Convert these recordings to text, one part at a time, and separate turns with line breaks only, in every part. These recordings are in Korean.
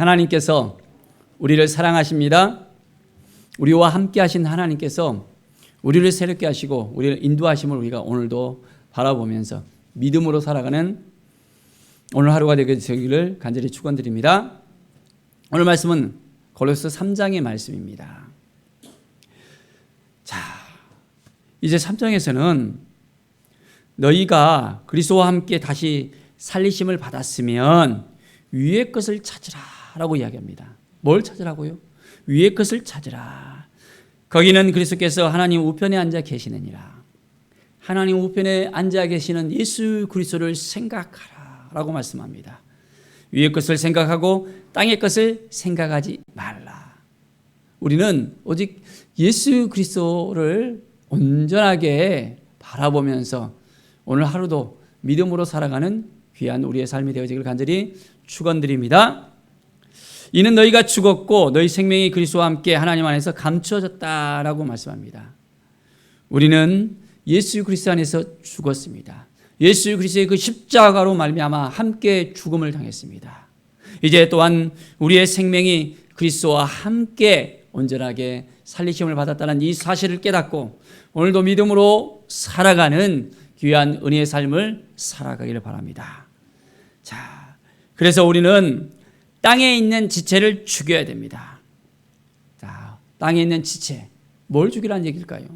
하나님께서 우리를 사랑하십니다. 우리와 함께 하신 하나님께서 우리를 새롭게 하시고 우리를 인도하심을 우리가 오늘도 바라보면서 믿음으로 살아가는 오늘 하루가 되기를 간절히 축원드립니다. 오늘 말씀은 골로새 3장의 말씀입니다. 자, 이제 3장에서는 너희가 그리스도와 함께 다시 살리심을 받았으면 위의 것을 찾으라라고 이야기합니다. 뭘 찾으라고요? 위의 것을 찾으라. 거기는 그리스도께서 하나님 우편에 앉아 계시느니라. 하나님 우편에 앉아 계시는 예수 그리스도를 생각하라라고 말씀합니다. 위의 것을 생각하고 땅의 것을 생각하지 말라. 우리는 오직 예수 그리스도를 온전하게 바라보면서 오늘 하루도 믿음으로 살아가는 귀한 우리의 삶이 되어지길 간절히 축원드립니다. 이는 너희가 죽었고 너희 생명이 그리스도와 함께 하나님 안에서 감추어졌다라고 말씀합니다. 우리는 예수 그리스도 안에서 죽었습니다. 예수 그리스도의 그 십자가로 말미암아 함께 죽음을 당했습니다. 이제 또한 우리의 생명이 그리스도와 함께 온전하게 살리심을 받았다는 이 사실을 깨닫고 오늘도 믿음으로 살아가는 귀한 은혜의 삶을 살아가기를 바랍니다. 자, 그래서 우리는 땅에 있는 지체를 죽여야 됩니다. 자, 땅에 있는 지체, 뭘 죽이라는 얘기일까요?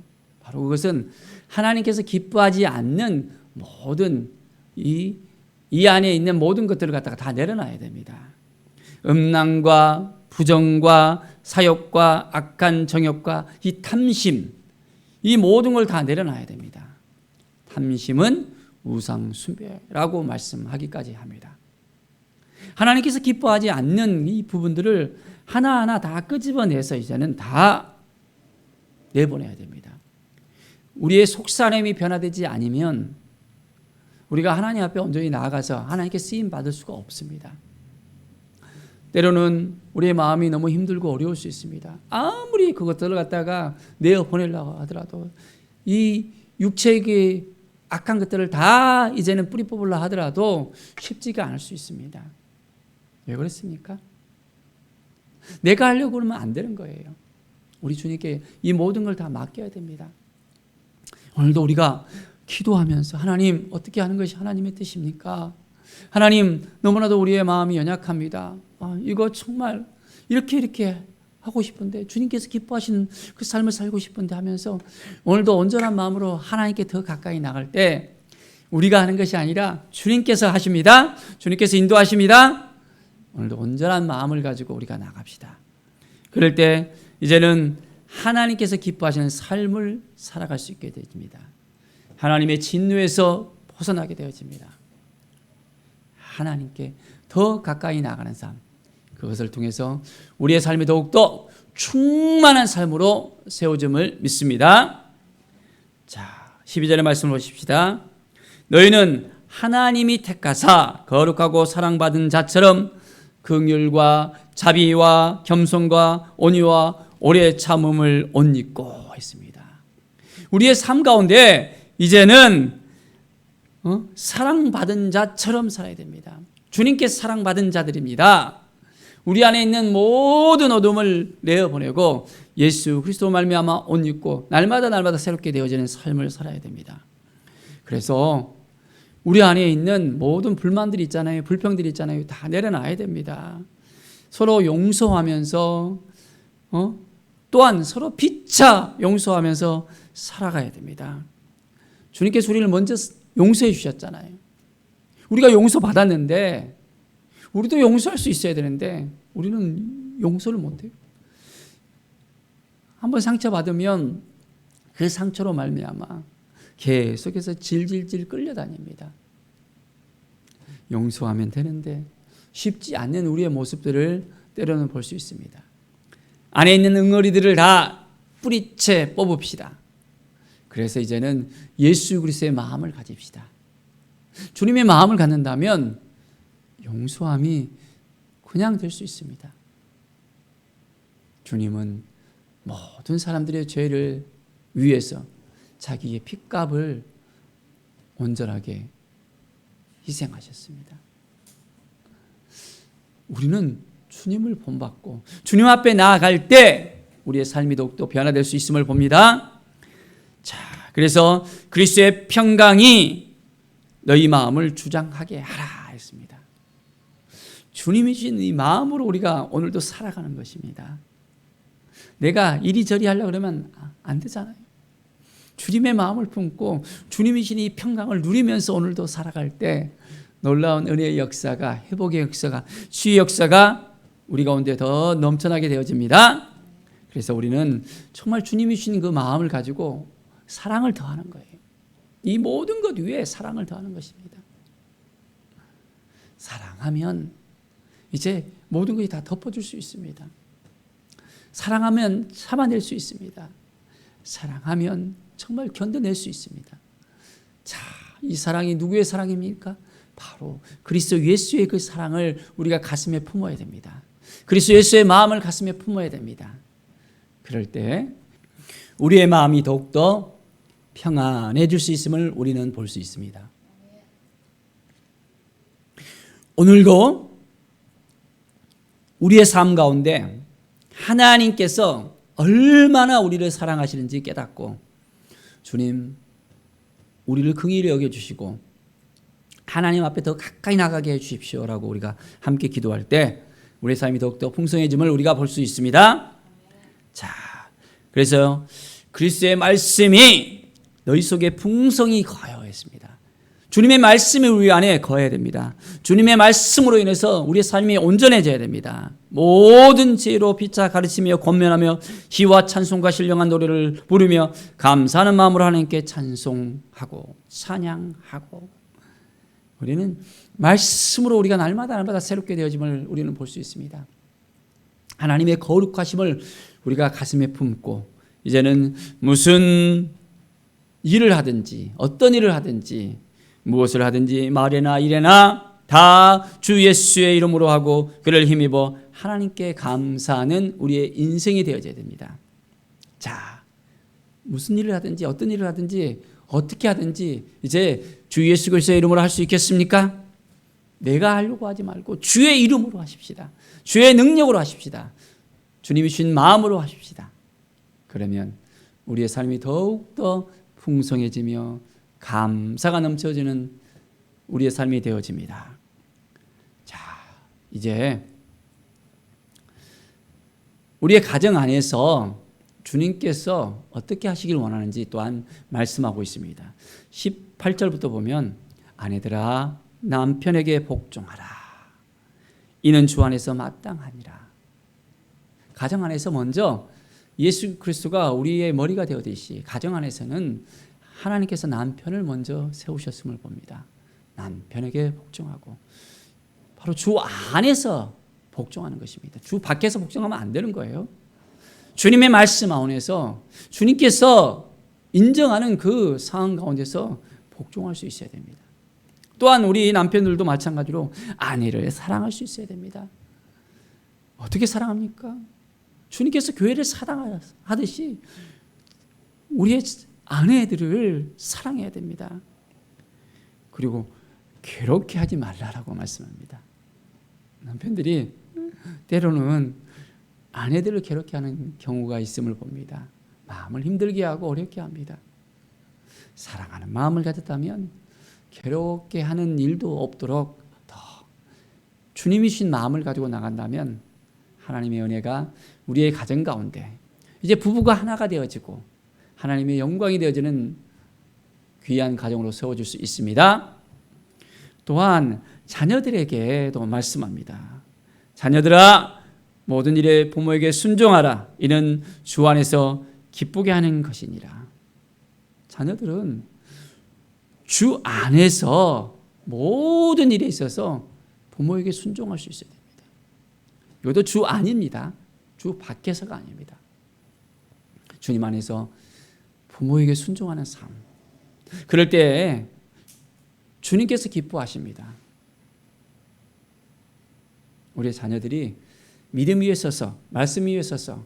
바로 그것은 하나님께서 기뻐하지 않는 모든 이 안에 있는 모든 것들을 갖다가 다 내려놔야 됩니다. 음란과 부정과 사욕과 악한 정욕과 이 탐심, 이 모든 걸 다 내려놔야 됩니다. 탐심은 우상 숭배라고 말씀하기까지 합니다. 하나님께서 기뻐하지 않는 이 부분들을 하나하나 다 끄집어내서 이제는 다 내보내야 됩니다. 우리의 속사람이 변화되지 않으면 우리가 하나님 앞에 온전히 나아가서 하나님께 쓰임 받을 수가 없습니다. 때로는 우리의 마음이 너무 힘들고 어려울 수 있습니다. 아무리 그것들을 갖다가 내어보내려고 하더라도 이 육체의 악한 것들을 다 이제는 뿌리 뽑으려 하더라도 쉽지가 않을 수 있습니다. 왜 그렇습니까? 내가 하려고 그러면 안 되는 거예요. 우리 주님께 이 모든 걸 다 맡겨야 됩니다. 오늘도 우리가 기도하면서 하나님 어떻게 하는 것이 하나님의 뜻입니까? 하나님 너무나도 우리의 마음이 연약합니다. 이거 정말 이렇게 하고 싶은데 주님께서 기뻐하시는 그 삶을 살고 싶은데 하면서 오늘도 온전한 마음으로 하나님께 더 가까이 나갈 때 우리가 하는 것이 아니라 주님께서 하십니다. 주님께서 인도하십니다. 오늘도 온전한 마음을 가지고 우리가 나갑시다. 그럴 때 이제는 하나님께서 기뻐하시는 삶을 살아갈 수 있게 됩니다. 하나님의 진노에서 벗어나게 되어집니다. 하나님께 더 가까이 나가는 삶, 그것을 통해서 우리의 삶이 더욱더 충만한 삶으로 세워짐을 믿습니다. 자, 12절의 말씀을 보십시다. 너희는 하나님이 택하사 거룩하고 사랑받은 자처럼 긍휼과 자비와 겸손과 온유와 오래 참음을 옷 입고 했습니다. 우리의 삶 가운데 이제는 사랑받은 자처럼 살아야 됩니다. 주님께서 사랑받은 자들입니다. 우리 안에 있는 모든 어둠을 내어보내고 예수 그리스도 말미암아 옷 입고 날마다 새롭게 되어지는 삶을 살아야 됩니다. 그래서 우리 안에 있는 모든 불만들이 있잖아요. 불평들이 있잖아요. 다 내려놔야 됩니다. 서로 용서하면서 또한 서로 피차 용서하면서 살아가야 됩니다. 주님께서 우리를 먼저 용서해 주셨잖아요. 우리가 용서받았는데 우리도 용서할 수 있어야 되는데 우리는 용서를 못해요. 한번 상처받으면 그 상처로 말미암아 계속해서 질질질 끌려다닙니다. 용서하면 되는데 쉽지 않는 우리의 모습들을 때로는 볼 수 있습니다. 안에 있는 응어리들을 다 뿌리채 뽑읍시다. 그래서 이제는 예수 그리스도의 마음을 가집시다. 주님의 마음을 갖는다면 용서함이 그냥 될 수 있습니다. 주님은 모든 사람들의 죄를 위해서 자기의 핏값을 온전하게 희생하셨습니다. 우리는 주님을 본받고 주님 앞에 나아갈 때 우리의 삶이 더욱더 변화될 수 있음을 봅니다. 자, 그래서 그리스도의 평강이 너희 마음을 주장하게 하라 했습니다. 주님이 주신 이 마음으로 우리가 오늘도 살아가는 것입니다. 내가 이리저리 하려고 그러면 안 되잖아요. 주님의 마음을 품고 주님이 주신 이 평강을 누리면서 오늘도 살아갈 때 놀라운 은혜의 역사가, 회복의 역사가, 치유의 역사가 우리 가운데 더 넘쳐나게 되어집니다. 그래서 우리는 정말 주님이 주신 그 마음을 가지고 사랑을 더하는 거예요. 이 모든 것 위에 사랑을 더하는 것입니다. 사랑하면 이제 모든 것이 다 덮어줄 수 있습니다. 사랑하면 참아낼 수 있습니다. 사랑하면 정말 견뎌낼 수 있습니다. 자, 이 사랑이 누구의 사랑입니까? 바로 그리스도 예수의 그 사랑을 우리가 가슴에 품어야 됩니다. 그리스도 예수의 마음을 가슴에 품어야 됩니다. 그럴 때 우리의 마음이 더욱더 평안해질 수 있음을 우리는 볼 수 있습니다. 오늘도 우리의 삶 가운데 하나님께서 얼마나 우리를 사랑하시는지 깨닫고 주님 우리를 긍휼히 여겨주시고 하나님 앞에 더 가까이 나가게 해주십시오라고 우리가 함께 기도할 때 우리의 삶이 더욱더 풍성해짐을 우리가 볼 수 있습니다. 자, 그래서 그리스도의 말씀이 너희 속에 풍성히 거하였습니다. 주님의 말씀이 우리 안에 거해야 됩니다. 주님의 말씀으로 인해서 우리의 삶이 온전해져야 됩니다. 모든 지혜로 피차 가르치며 권면하며 희와 찬송과 신령한 노래를 부르며 감사하는 마음으로 하나님께 찬송하고 찬양하고 우리는 말씀으로 우리가 날마다 새롭게 되어짐을 우리는 볼 수 있습니다. 하나님의 거룩하심을 우리가 가슴에 품고 이제는 무슨 일을 하든지 어떤 일을 하든지 무엇을 하든지 말이나 일에나 다 주 예수의 이름으로 하고 그를 힘입어 하나님께 감사하는 우리의 인생이 되어져야 됩니다. 자, 무슨 일을 하든지 어떤 일을 하든지 어떻게 하든지 이제 주 예수 그리스도의 이름으로 할 수 있겠습니까? 내가 하려고 하지 말고 주의 이름으로 하십시다. 주의 능력으로 하십시다. 주님이 주신 마음으로 하십시다. 그러면 우리의 삶이 더욱더 풍성해지며 감사가 넘쳐지는 우리의 삶이 되어집니다. 자, 이제 우리의 가정 안에서 주님께서 어떻게 하시길 원하는지 또한 말씀하고 있습니다. 18절부터 보면 아내들아 남편에게 복종하라. 이는 주 안에서 마땅하니라. 가정 안에서 먼저 예수 그리스도가 우리의 머리가 되어듯이 가정 안에서는 하나님께서 남편을 먼저 세우셨음을 봅니다. 남편에게 복종하고 바로 주 안에서 복종하는 것입니다. 주 밖에서 복종하면 안 되는 거예요. 주님의 말씀 안에서 주님께서 인정하는 그 상황 가운데서 복종할 수 있어야 됩니다. 또한 우리 남편들도 마찬가지로 아내를 사랑할 수 있어야 됩니다. 어떻게 사랑합니까? 주님께서 교회를 사랑하듯이 우리의 아내들을 사랑해야 됩니다. 그리고 괴롭게 하지 말라라고 말씀합니다. 남편들이 때로는 아내들을 괴롭게 하는 경우가 있음을 봅니다. 마음을 힘들게 하고 어렵게 합니다. 사랑하는 마음을 가졌다면 괴롭게 하는 일도 없도록 더 주님이 주신 마음을 가지고 나간다면 하나님의 은혜가 우리의 가정 가운데 이제 부부가 하나가 되어지고 하나님의 영광이 되어지는 귀한 가정으로 세워질 수 있습니다. 또한 자녀들에게도 말씀합니다. 자녀들아 모든 일에 부모에게 순종하라. 이는 주 안에서 기쁘게 하는 것이니라. 자녀들은 주 안에서 모든 일에 있어서 부모에게 순종할 수 있어야 됩니다. 이것도 주 안입니다. 주 밖에서가 아닙니다. 주님 안에서 부모에게 순종하는 삶. 그럴 때 주님께서 기뻐하십니다. 우리의 자녀들이 믿음 위에 서서 말씀 위에 서서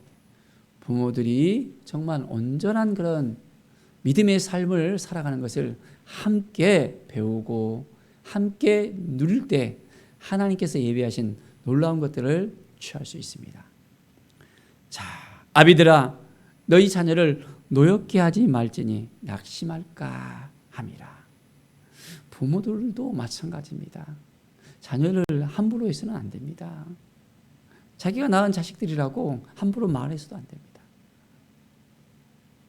부모들이 정말 온전한 그런 믿음의 삶을 살아가는 것을 함께 배우고 함께 누릴 때 하나님께서 예비하신 놀라운 것들을 취할 수 있습니다. 자, 아비들아 너희 자녀를 노엽게 하지 말지니 낙심할까 함이라. 부모들도 마찬가지입니다. 자녀를 함부로 해서는 안 됩니다. 자기가 낳은 자식들이라고 함부로 말해서도 안 됩니다.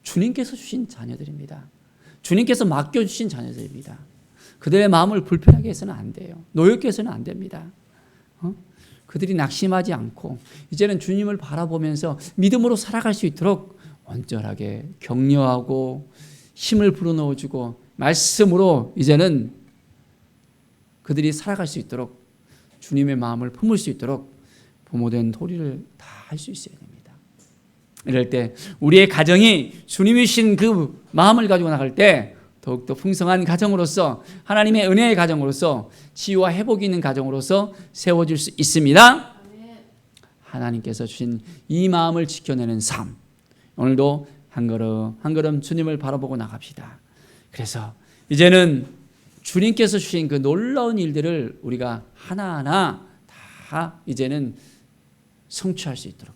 주님께서 주신 자녀들입니다. 주님께서 맡겨주신 자녀들입니다. 그들의 마음을 불편하게 해서는 안 돼요. 노엽게 해서는 안 됩니다. 그들이 낙심하지 않고 이제는 주님을 바라보면서 믿음으로 살아갈 수 있도록 온전하게 격려하고 힘을 불어넣어주고 말씀으로 이제는 그들이 살아갈 수 있도록 주님의 마음을 품을 수 있도록 부모된 도리를 다 할 수 있어야 됩니다. 이럴 때 우리의 가정이 주님이 주신 그 마음을 가지고 나갈 때 더욱더 풍성한 가정으로서 하나님의 은혜의 가정으로서 치유와 회복이 있는 가정으로서 세워질 수 있습니다. 하나님께서 주신 이 마음을 지켜내는 삶, 오늘도 한 걸음 한 걸음 주님을 바라보고 나갑시다. 그래서 이제는 주님께서 주신 그 놀라운 일들을 우리가 하나하나 다 이제는 성취할 수 있도록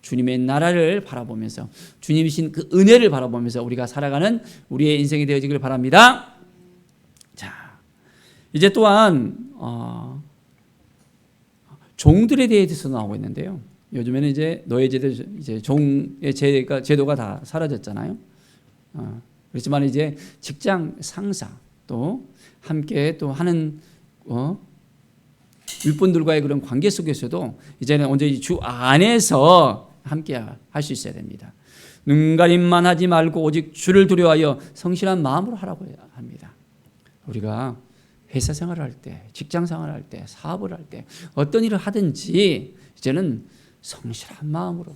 주님의 나라를 바라보면서 주님이신 그 은혜를 바라보면서 우리가 살아가는 우리의 인생이 되어지길 바랍니다. 자, 이제 또한 종들에 대해서 나오고 있는데요. 요즘에는 이제 노예제도, 이제 종의 제도가 다 사라졌잖아요. 그렇지만 이제 직장 상사 또 함께 또 하는 윗분들과의 그런 관계 속에서도 이제는 온전히 주 안에서 함께 할 수 있어야 됩니다. 눈가림만 하지 말고 오직 주를 두려워하여 성실한 마음으로 하라고 합니다. 우리가 회사 생활을 할 때, 직장 생활을 할 때, 사업을 할 때 어떤 일을 하든지 이제는 성실한 마음으로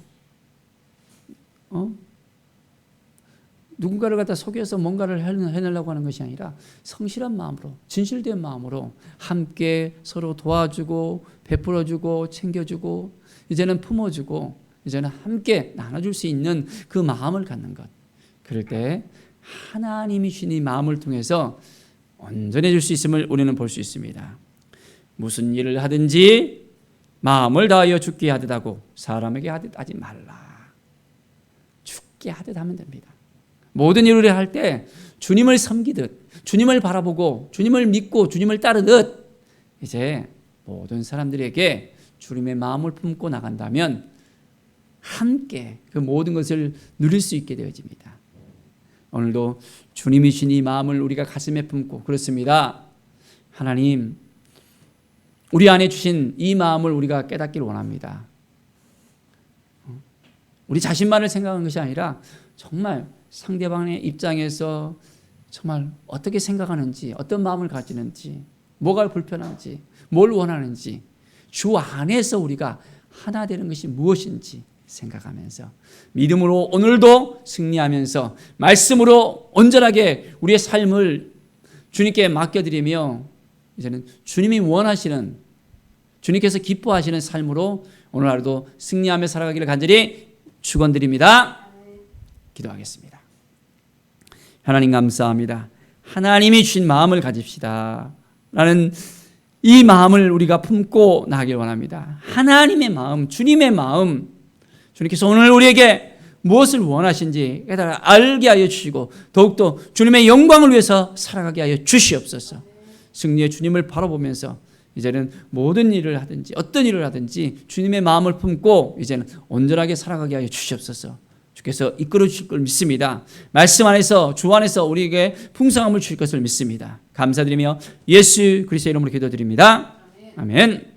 누군가를 갖다 속여서 뭔가를 해내려고 하는 것이 아니라 성실한 마음으로 진실된 마음으로 함께 서로 도와주고 베풀어주고 챙겨주고 이제는 품어주고 이제는 함께 나눠줄 수 있는 그 마음을 갖는 것. 그럴 때 하나님이 주신 이 마음을 통해서 온전해질 수 있음을 우리는 볼 수 있습니다. 무슨 일을 하든지 마음을 다하여 죽게 하듯 하고 사람에게 하듯 하지 말라. 죽게 하듯 하면 됩니다. 모든 일을 할 때 주님을 섬기듯 주님을 바라보고 주님을 믿고 주님을 따르듯 이제 모든 사람들에게 주님의 마음을 품고 나간다면 함께 그 모든 것을 누릴 수 있게 되어집니다. 오늘도 주님이 주신 이 마음을 우리가 가슴에 품고 그렇습니다. 하나님 우리 안에 주신 이 마음을 우리가 깨닫기를 원합니다. 우리 자신만을 생각하는 것이 아니라 정말 상대방의 입장에서 정말 어떻게 생각하는지 어떤 마음을 가지는지 뭐가 불편한지 뭘 원하는지 주 안에서 우리가 하나 되는 것이 무엇인지 생각하면서 믿음으로 오늘도 승리하면서 말씀으로 온전하게 우리의 삶을 주님께 맡겨드리며 이제는 주님이 원하시는 주님께서 기뻐하시는 삶으로 오늘 하루도 승리하며 살아가기를 간절히 축원드립니다. 기도하겠습니다. 하나님 감사합니다. 하나님이 주신 마음을 가집시다 라는 이 마음을 우리가 품고 나가길 원합니다. 하나님의 마음, 주님의 마음, 주님께서 오늘 우리에게 무엇을 원하신지 깨달아 알게 하여 주시고 더욱더 주님의 영광을 위해서 살아가게 하여 주시옵소서. 승리의 주님을 바라보면서 이제는 모든 일을 하든지 어떤 일을 하든지 주님의 마음을 품고 이제는 온전하게 살아가게 하여 주시옵소서. 주께서 이끌어 주실 걸 믿습니다. 말씀 안에서 주 안에서 우리에게 풍성함을 주실 것을 믿습니다. 감사드리며 예수 그리스도의 이름으로 기도드립니다. 아멘.